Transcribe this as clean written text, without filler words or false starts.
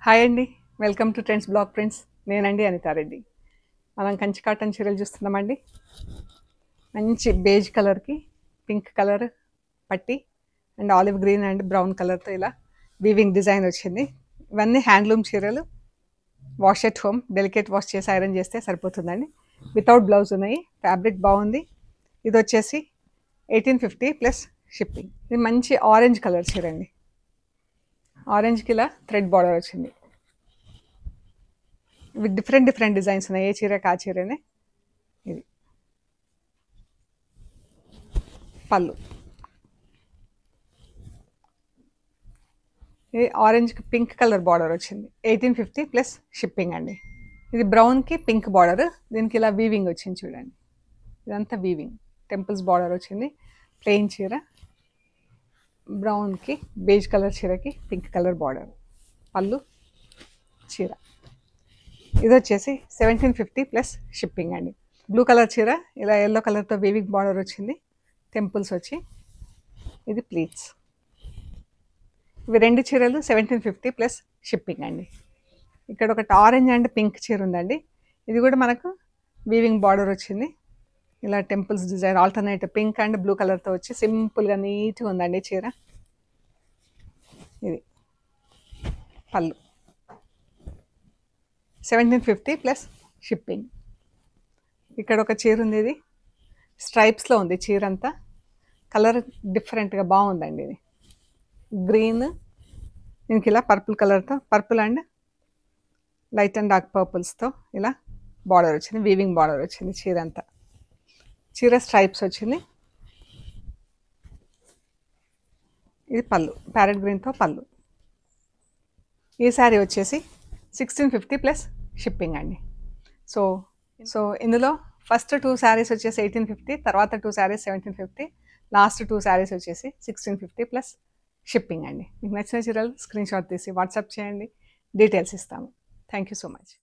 Hi అండి, welcome to trends blog prints. నేనండి అనితారెడ్డి. మనం కంచి కాటన్ చీరలు చూస్తున్నామండి. మంచి బేజ్ కలర్కి పింక్ కలర్ పట్టి and olive green and brown కలర్తో ఇలా వీవింగ్ డిజైన్ వచ్చింది. ఇవన్నీ హ్యాండ్లూమ్ చీరలు. Wash at home, delicate wash చేసి ఐరన్ చేస్తే సరిపోతుందండి. వితౌట్ బ్లౌజ్ ఉన్నాయి. ఫ్యాబ్రిక్ బాగుంది. ఇది వచ్చేసి 1850 ప్లస్ షిప్పింగ్. ఇది మంచి ఆరెంజ్ కలర్ చీర అండి. ఆరెంజ్కి ఇలా థ్రెడ్ బార్డర్ వచ్చింది. ఇవి డిఫరెంట్ డిజైన్స్ ఉన్నాయి. ఏ చీర కా చీరనే. ఇది పళ్ళు. ఇది ఆరెంజ్కి పింక్ కలర్ బార్డర్ వచ్చింది. 1850 ప్లస్ షిప్పింగ్ అండి. ఇది బ్రౌన్కి పింక్ బార్డర్. దీనికి ఇలా వీవింగ్ వచ్చింది చూడండి. ఇదంతా వీవింగ్. టెంపుల్స్ బార్డర్ వచ్చింది. ప్లెయిన్ చీర. బ్రౌన్కి బేజ్ కలర్ చీరకి పింక్ కలర్ బార్డర్. పళ్ళు చీర. ఇది వచ్చేసి 1750 ప్లస్ షిప్పింగ్ అండి. బ్లూ కలర్ చీర ఇలా ఎల్లో కలర్తో వీవింగ్ బార్డర్ వచ్చింది. టెంపుల్స్ వచ్చి ఇది ప్లీట్స్. ఇవి రెండు చీరలు 1750 ప్లస్ షిప్పింగ్ అండి. ఇక్కడ ఒకటి ఆరెంజ్ అండ్ పింక్ చీర ఉందండి. ఇది కూడా మనకు వీవింగ్ బార్డర్ వచ్చింది. ఇలా temples design alternate pink and blue కలర్తో వచ్చి సింపుల్గా నీట్గా ఉందండి చీర. ఇది పళ్ళు 1750 ప్లస్ షిప్పింగ్. ఇక్కడ ఒక చీర ఉంది. ఇది స్ట్రైప్స్లో ఉంది చీర అంతా. కలర్ డిఫరెంట్గా బాగుందండి. ఇది గ్రీన్, దీనికి ఇలా పర్పుల్ కలర్తో, purple and light and dark పర్పుల్స్తో ఇలా బార్డర్ వచ్చింది. వీవింగ్ బార్డర్ వచ్చింది చీర అంతా. చీర స్ట్రైప్స్ వచ్చింది. ఇది పళ్ళు, ప్యారెట్ గ్రీన్తో పళ్ళు. ఈ శారీ వచ్చేసి 1650 ప్లస్ షిప్పింగ్ అండి. సో ఇందులో ఫస్ట్ 2 శారీస్ వచ్చేసి 1850, తర్వాత 2 శారీస్ 1750, లాస్ట్ 2 శారీస్ వచ్చేసి 1650 ప్లస్ షిప్పింగ్ అండి. మీకు నచ్చిన చీరలు స్క్రీన్ షాట్ తీసి వాట్సాప్ చేయండి, డీటెయిల్స్ ఇస్తాము. Thank you so much.